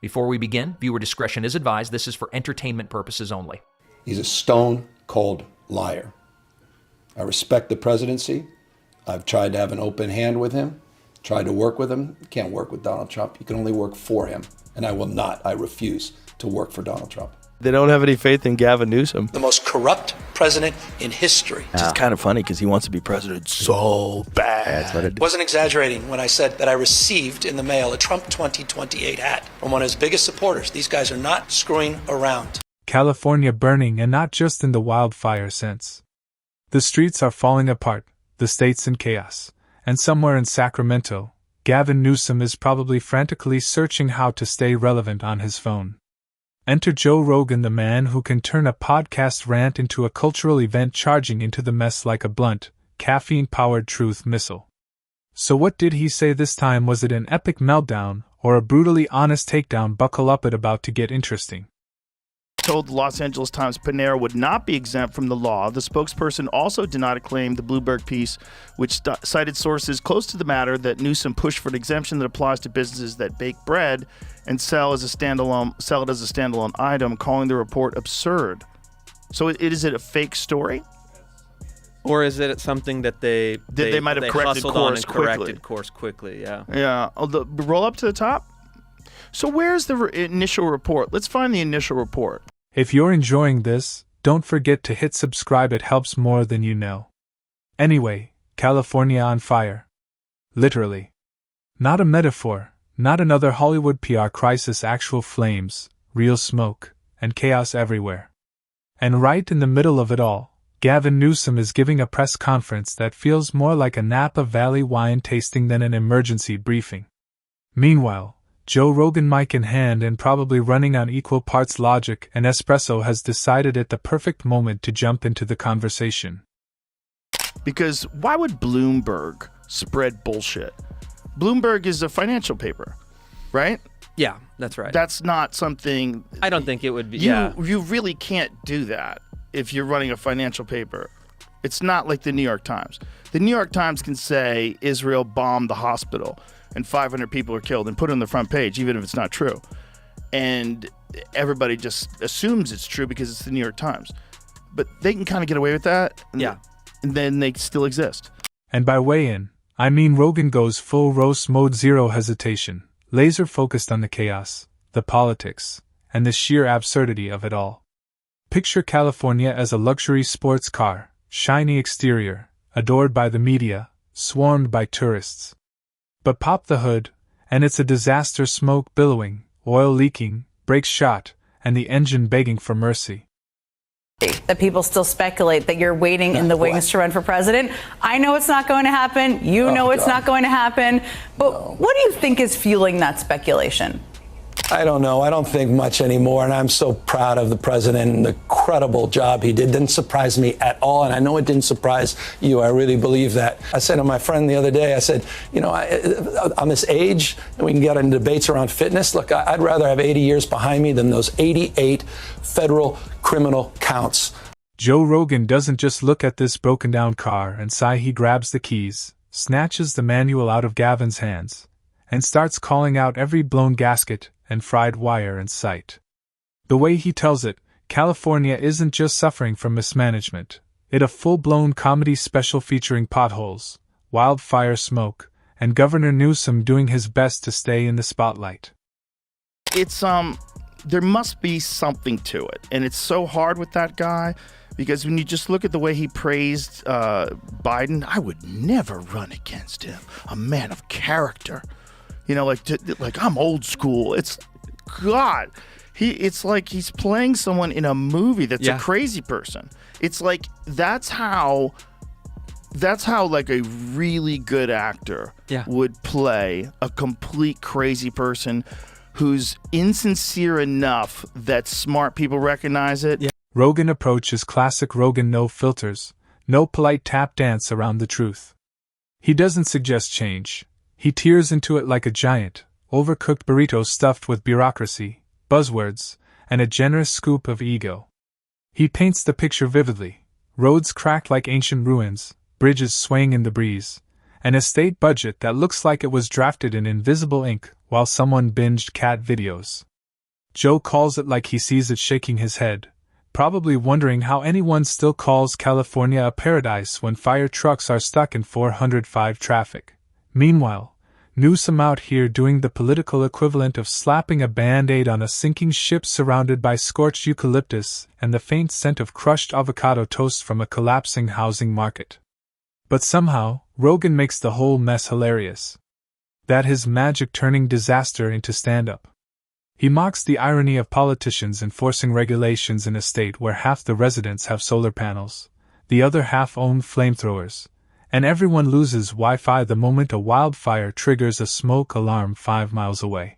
Before we begin, viewer discretion is advised. This is for entertainment purposes only. He's a stone-cold liar. I respect the presidency. I've tried to have an open hand with him, tried to work with him. You can't work with Donald Trump. You can only work for him. And I will not. I refuse to work for Donald Trump. They don't have any faith in Gavin Newsom. The most corrupt president in history. Which is kind of funny because he wants to be president so bad. That's what it Wasn't exaggerating when I said that I received in the mail a Trump 2028 hat from one of his biggest supporters. These guys are not screwing around. California burning, and not just in the wildfire sense. The streets are falling apart, the state's in chaos, and somewhere in Sacramento, Gavin Newsom is probably frantically searching how to stay relevant on his phone. Enter Joe Rogan, the man who can turn a podcast rant into a cultural event, charging into the mess like a blunt, caffeine-powered truth missile. So what did he say this time? Was it an epic meltdown, or a brutally honest takedown? Buckle up, it's about to get interesting. Told the Los Angeles Times Panera would not be exempt from the law. The spokesperson also denied a claim, the Bloomberg piece, which cited sources close to the matter, that Newsom pushed for an exemption that applies to businesses that bake bread and sell it as a standalone item, calling the report absurd. So is it a fake story? Or is it something that they might have corrected course quickly? Yeah. Yeah. Roll up to the top. So where's the initial report? Let's find the initial report. If you're enjoying this, don't forget to hit subscribe. It helps more than you know. Anyway, California on fire. Literally. Not a metaphor, not another Hollywood PR crisis, actual flames, real smoke, and chaos everywhere. And right in the middle of it all, Gavin Newsom is giving a press conference that feels more like a Napa Valley wine tasting than an emergency briefing. Meanwhile, Joe Rogan, mic in hand and probably running on equal parts logic and espresso, has decided at the perfect moment to jump into the conversation. Because why would Bloomberg spread bullshit? Bloomberg is a financial paper, right? Yeah, that's right. That's not something... I don't think it would be... You really can't do that if you're running a financial paper. It's not like the New York Times. The New York Times can say Israel bombed the hospital and 500 people are killed and put it on the front page, even if it's not true. And everybody just assumes it's true because it's the New York Times. But they can kind of get away with that. And then they still exist. And by weigh in, I mean Rogan goes full roast mode, zero hesitation, laser focused on the chaos, the politics, and the sheer absurdity of it all. Picture California as a luxury sports car, shiny exterior, adored by the media, swarmed by tourists. But pop the hood, and it's a disaster: smoke billowing, oil leaking, brakes shot, and the engine begging for mercy. That people still speculate that you're waiting in the wings to run for president. I know it's not going to happen. You know it's not going to happen. But what do you think is fueling that speculation? I don't know. I don't think much anymore, and I'm so proud of the president and the incredible job he did. Didn't surprise me at all, and I know it didn't surprise you. I really believe that. I said to my friend the other day, I said, on this age, and we can get into debates around fitness, look, I'd rather have 80 years behind me than those 88 federal criminal counts. Joe Rogan doesn't just look at this broken down car and sigh. He grabs the keys, snatches the manual out of Gavin's hands, and starts calling out every blown gasket and fried wire in sight. The way he tells it, California isn't just suffering from mismanagement, it's a full-blown comedy special featuring potholes, wildfire smoke, and Governor Newsom doing his best to stay in the spotlight. It's, there must be something to it, and it's so hard with that guy, because when you just look at the way he praised Biden, I would never run against him, a man of character. Like I'm old school. It's God. It's like he's playing someone in a movie that's a crazy person. It's like that's how like a really good actor would play a complete crazy person who's insincere enough that smart people recognize it. Rogan approach is classic Rogan: no filters, no polite tap dance around the truth. He doesn't suggest change. He tears into it like a giant, overcooked burrito stuffed with bureaucracy, buzzwords, and a generous scoop of ego. He paints the picture vividly: roads cracked like ancient ruins, bridges swaying in the breeze, an estate budget that looks like it was drafted in invisible ink while someone binged cat videos. Joe calls it like he sees it, shaking his head, probably wondering how anyone still calls California a paradise when fire trucks are stuck in 405 traffic. Meanwhile, Newsom out here doing the political equivalent of slapping a Band-Aid on a sinking ship surrounded by scorched eucalyptus and the faint scent of crushed avocado toast from a collapsing housing market. But somehow, Rogan makes the whole mess hilarious. That his magic turning disaster into stand-up. He mocks the irony of politicians enforcing regulations in a state where half the residents have solar panels, the other half own flamethrowers, and everyone loses Wi-Fi the moment a wildfire triggers a smoke alarm 5 miles away.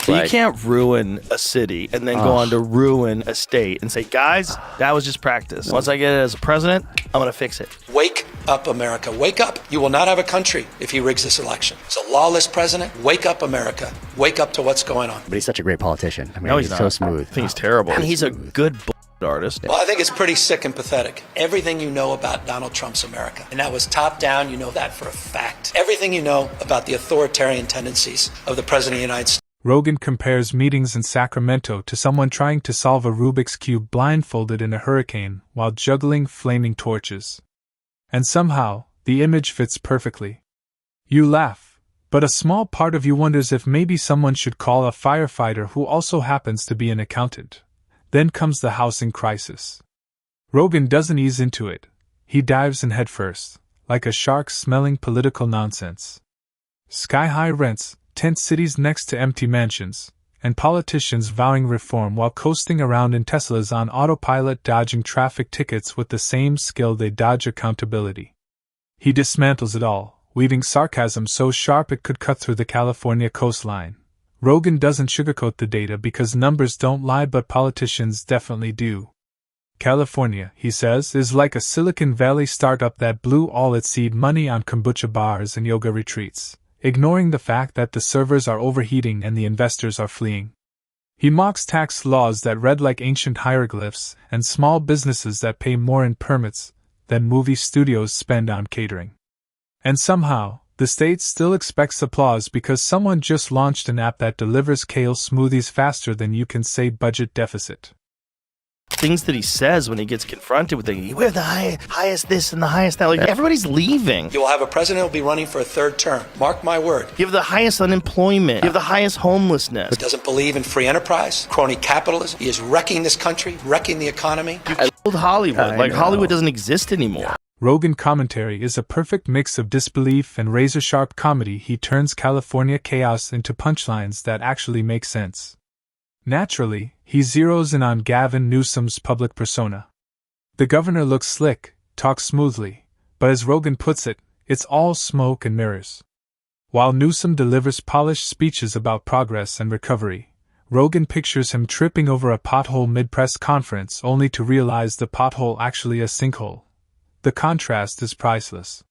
You can't ruin a city and then go on to ruin a state and say, guys, that was just practice. Once I get it as a president, I'm going to fix it. Wake up, America. Wake up. You will not have a country if he rigs this election. It's a lawless president. Wake up, America. Wake up to what's going on. But he's such a great politician. I mean, No, he's he's so not. smooth. I think he's terrible. And he's a good artist. Well, I think it's pretty sick and pathetic. Everything you know about Donald Trump's America, and that was top down, you know that for a fact. Everything you know about the authoritarian tendencies of the President of the United States. Rogan compares meetings in Sacramento to someone trying to solve a Rubik's Cube blindfolded in a hurricane while juggling flaming torches. And somehow, the image fits perfectly. You laugh, but a small part of you wonders if maybe someone should call a firefighter who also happens to be an accountant. Then comes the housing crisis. Rogan doesn't ease into it. He dives in headfirst, like a shark smelling political nonsense. Sky-high rents, tent cities next to empty mansions, and politicians vowing reform while coasting around in Teslas on autopilot dodging traffic tickets with the same skill they dodge accountability. He dismantles it all, weaving sarcasm so sharp it could cut through the California coastline. Rogan doesn't sugarcoat the data because numbers don't lie, but politicians definitely do. California, he says, is like a Silicon Valley startup that blew all its seed money on kombucha bars and yoga retreats, ignoring the fact that the servers are overheating and the investors are fleeing. He mocks tax laws that read like ancient hieroglyphs and small businesses that pay more in permits than movie studios spend on catering. And somehow, the state still expects applause because someone just launched an app that delivers kale smoothies faster than you can say budget deficit. Things that he says when he gets confronted with things. We're the highest this and the highest that. Like, everybody's leaving. You will have a president who will be running for a third term. Mark my word. You have the highest unemployment. You have the highest homelessness. He doesn't believe in free enterprise, crony capitalism. He is wrecking this country, wrecking the economy. You killed Hollywood. Like, Hollywood doesn't exist anymore. Rogan commentary is a perfect mix of disbelief and razor-sharp comedy. He turns California chaos into punchlines that actually make sense. Naturally, he zeroes in on Gavin Newsom's public persona. The governor looks slick, talks smoothly, but as Rogan puts it, it's all smoke and mirrors. While Newsom delivers polished speeches about progress and recovery, Rogan pictures him tripping over a pothole mid-press conference only to realize the pothole actually a sinkhole. The contrast is priceless.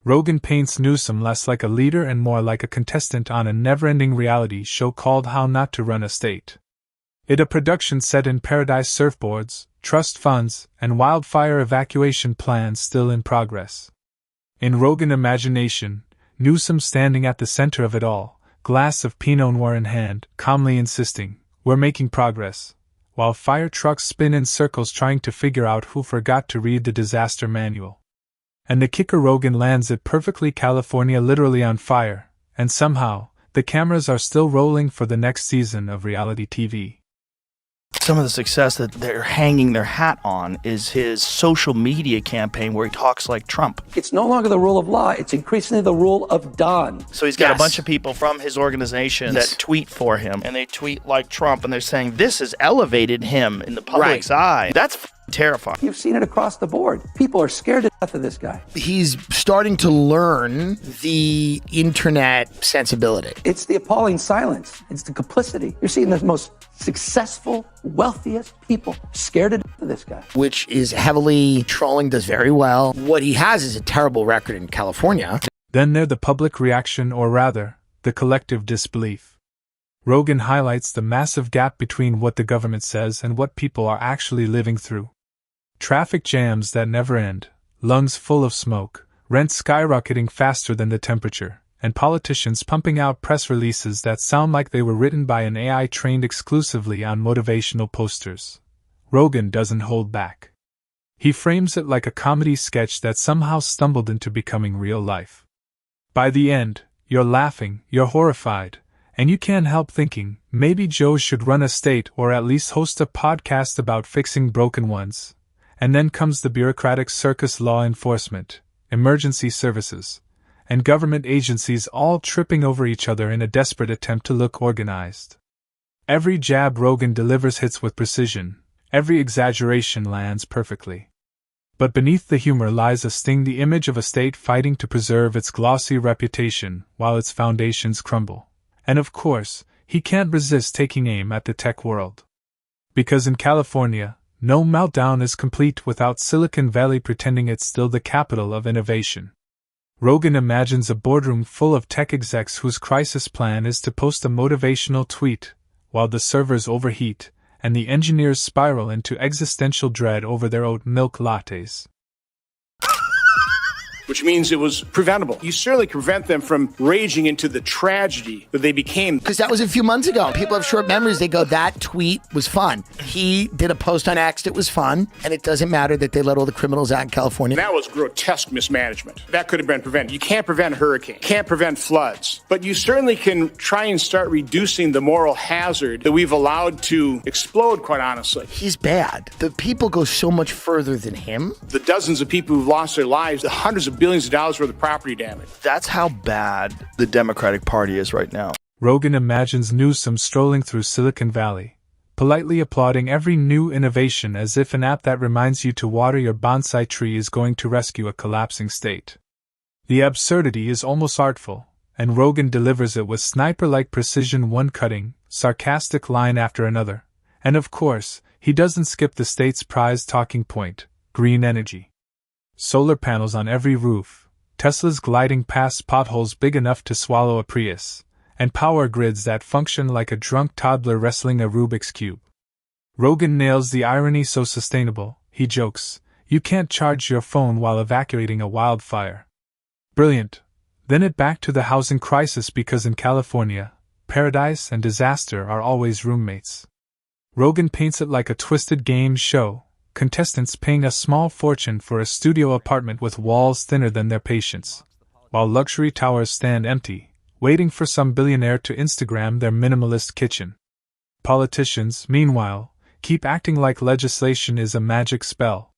Rogan paints Newsom less like a leader and more like a contestant on a never-ending reality show called How Not to Run a State. It a production set in paradise, surfboards, trust funds, and wildfire evacuation plans still in progress. In Rogan imagination, Newsom standing at the center of it all, glass of Pinot Noir in hand, calmly insisting, "We're making progress," while fire trucks spin in circles trying to figure out who forgot to read the disaster manual. And the kicker, Rogan lands it perfectly. California literally on fire, and somehow, the cameras are still rolling for the next season of reality TV. Some of the success that they're hanging their hat on is his social media campaign where he talks like Trump. It's no longer the rule of law. It's increasingly the rule of Don. So he's got a bunch of people from his organization that tweet for him, and they tweet like Trump, and they're saying this has elevated him in the public's eye. That's terrifying. You've seen it across the board. People are scared to death of this guy. He's starting to learn the internet sensibility. It's the appalling silence. It's the complicity. You're seeing the most successful, wealthiest people scared to death of this guy. Which is heavily trolling, does very well. What he has is a terrible record in California. Then there's the public reaction, or rather, the collective disbelief. Rogan highlights the massive gap between what the government says and what people are actually living through. Traffic jams that never end, lungs full of smoke, rent skyrocketing faster than the temperature, and politicians pumping out press releases that sound like they were written by an AI trained exclusively on motivational posters. Rogan doesn't hold back. He frames it like a comedy sketch that somehow stumbled into becoming real life. By the end, you're laughing, you're horrified, and you can't help thinking, maybe Joe should run a state or at least host a podcast about fixing broken ones. And then comes the bureaucratic circus: law enforcement, emergency services, and government agencies all tripping over each other in a desperate attempt to look organized. Every jab Rogan delivers hits with precision, every exaggeration lands perfectly. But beneath the humor lies a sting: the image of a state fighting to preserve its glossy reputation while its foundations crumble. And of course, he can't resist taking aim at the tech world. Because in California, no meltdown is complete without Silicon Valley pretending it's still the capital of innovation. Rogan imagines a boardroom full of tech execs whose crisis plan is to post a motivational tweet, while the servers overheat, and the engineers spiral into existential dread over their oat milk lattes. Which means it was preventable. You certainly prevent them from raging into the tragedy that they became. Because that was a few months ago. People have short memories. They go, that tweet was fun. He did a post on X that was fun, and it doesn't matter that they let all the criminals out in California. That was grotesque mismanagement. That could have been prevented. You can't prevent hurricanes, can't prevent floods, but you certainly can try and start reducing the moral hazard that we've allowed to explode, quite honestly. He's bad. The people go so much further than him. The dozens of people who've lost their lives, the hundreds of billions of dollars worth of property damage. That's how bad the Democratic Party is right now. Rogan imagines Newsom strolling through Silicon Valley, politely applauding every new innovation as if an app that reminds you to water your bonsai tree is going to rescue a collapsing state. The absurdity is almost artful, and Rogan delivers it with sniper-like precision, one cutting, sarcastic line after another. And of course, he doesn't skip the state's prized talking point: green energy. Solar panels on every roof, Teslas gliding past potholes big enough to swallow a Prius, and power grids that function like a drunk toddler wrestling a Rubik's Cube. Rogan nails the irony so sustainable, he jokes, you can't charge your phone while evacuating a wildfire. Brilliant. Then it back to the housing crisis, because in California, paradise and disaster are always roommates. Rogan paints it like a twisted game show, contestants paying a small fortune for a studio apartment with walls thinner than their patience, while luxury towers stand empty, waiting for some billionaire to Instagram their minimalist kitchen. Politicians, meanwhile, keep acting like legislation is a magic spell.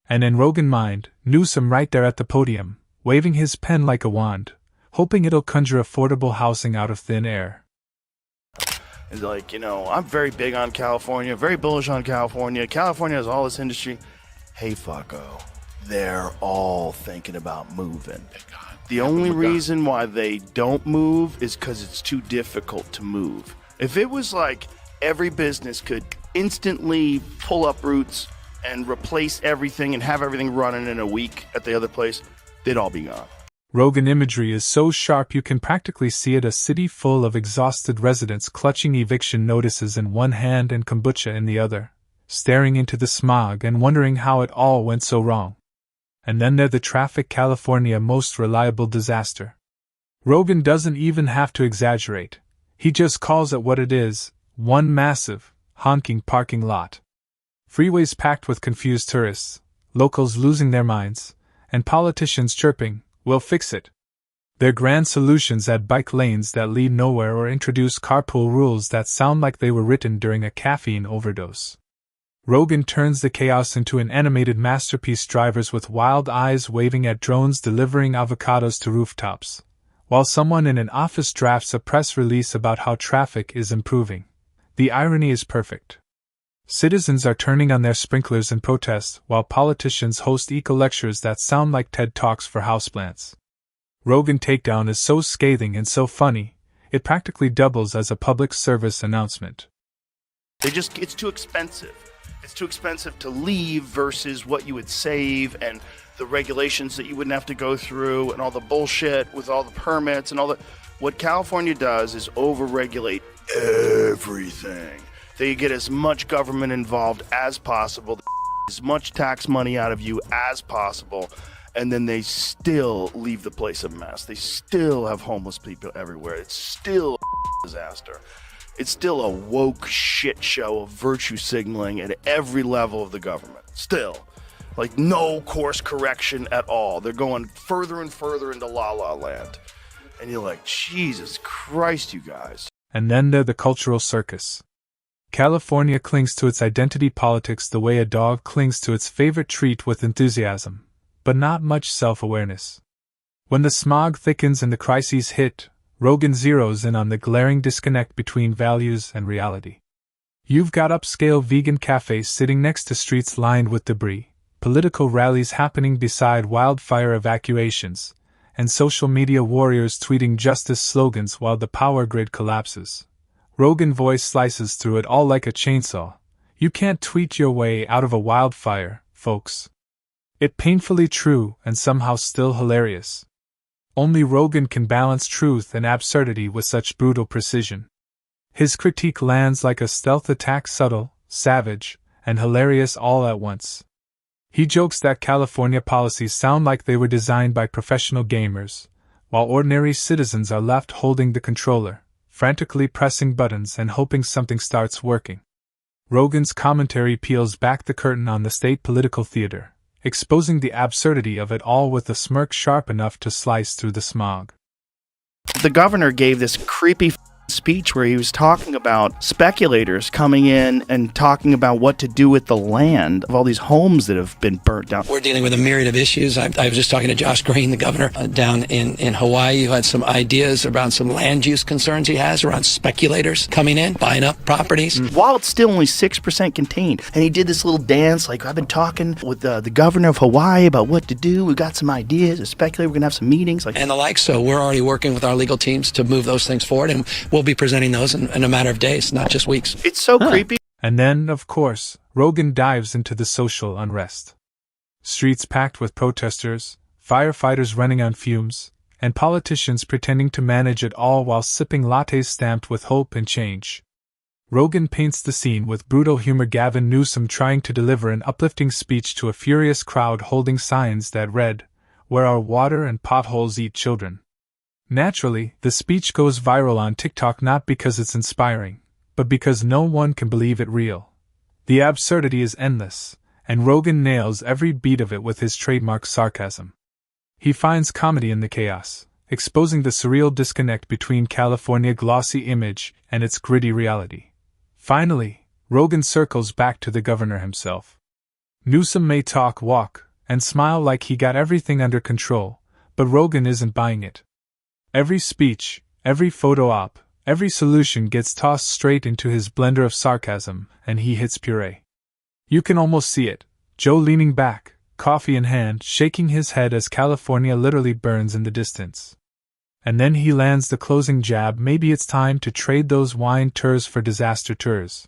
And in Rogan mind, Newsom right there at the podium, waving his pen like a wand, hoping it'll conjure affordable housing out of thin air. It's like, I'm very big on California, very bullish on California. California has all this industry. Hey, fucko, they're all thinking about moving. The only reason why they don't move is because it's too difficult to move. If it was like every business could instantly pull up roots and replace everything and have everything running in a week at the other place, they'd all be gone. Rogan imagery is so sharp you can practically see it: a city full of exhausted residents clutching eviction notices in one hand and kombucha in the other, staring into the smog and wondering how it all went so wrong. And then there's the traffic, California most reliable disaster. Rogan doesn't even have to exaggerate. He just calls it what it is: one massive, honking parking lot. Freeways packed with confused tourists, locals losing their minds, and politicians chirping, "We'll fix it." Their grand solutions add bike lanes that lead nowhere or introduce carpool rules that sound like they were written during a caffeine overdose. Rogan turns the chaos into an animated masterpiece: drivers with wild eyes waving at drones delivering avocados to rooftops, while someone in an office drafts a press release about how traffic is improving. The irony is perfect. Citizens are turning on their sprinklers in protest, while politicians host eco-lectures that sound like TED Talks for houseplants. Rogan Takedown is so scathing and so funny, it practically doubles as a public service announcement. It's too expensive. It's too expensive to leave versus what you would save, and the regulations that you wouldn't have to go through, and all the bullshit with all the permits and all the... What California does is overregulate everything. They get as much government involved as possible, as much tax money out of you as possible, and then they still leave the place a mess. They still have homeless people everywhere. It's still a disaster. It's still a woke shit show of virtue signaling at every level of the government. Still. Like, no course correction at all. They're going further and further into la-la land. And you're like, Jesus Christ, you guys. And then there's the cultural circus. California clings to its identity politics the way a dog clings to its favorite treat with enthusiasm, but not much self-awareness. When the smog thickens and the crises hit, Rogan zeroes in on the glaring disconnect between values and reality. You've got upscale vegan cafes sitting next to streets lined with debris, political rallies happening beside wildfire evacuations, and social media warriors tweeting justice slogans while the power grid collapses. Rogan's voice slices through it all like a chainsaw. You can't tweet your way out of a wildfire, folks. It's painfully true and somehow still hilarious. Only Rogan can balance truth and absurdity with such brutal precision. His critique lands like a stealth attack, subtle, savage, and hilarious all at once. He jokes that California policies sound like they were designed by professional gamers, while ordinary citizens are left holding the controller, frantically pressing buttons and hoping something starts working. Rogan's commentary peels back the curtain on the state political theater, exposing the absurdity of it all with a smirk sharp enough to slice through the smog. The governor gave this creepy speech where he was talking about speculators coming in and talking about what to do with the land of all these homes that have been burnt down. We're dealing with a myriad of issues. I was just talking to Josh Green, the governor down in Hawaii, who had some ideas around some land use concerns he has around speculators coming in, buying up properties. While it's still only 6% contained. And he did this little dance like, I've been talking with the governor of Hawaii about what to do. We've got some ideas, a speculator, we're going to have some meetings. And the like. So we're already working with our legal teams to move those things forward, and we'll be presenting those in a matter of days, not just weeks. It's so creepy. And then, of course, Rogan dives into the social unrest. Streets packed with protesters, firefighters running on fumes, and politicians pretending to manage it all while sipping lattes stamped with hope and change. Rogan paints the scene with brutal humor. Gavin Newsom trying to deliver an uplifting speech to a furious crowd holding signs that read, "Where our water and potholes eat children." Naturally, the speech goes viral on TikTok not because it's inspiring, but because no one can believe it real. The absurdity is endless, and Rogan nails every beat of it with his trademark sarcasm. He finds comedy in the chaos, exposing the surreal disconnect between California's glossy image and its gritty reality. Finally, Rogan circles back to the governor himself. Newsom may talk, walk, and smile like he got everything under control, but Rogan isn't buying it. Every speech, every photo op, every solution gets tossed straight into his blender of sarcasm, and he hits puree. You can almost see it, Joe leaning back, coffee in hand, shaking his head as California literally burns in the distance. And then he lands the closing jab. Maybe it's time to trade those wine tours for disaster tours.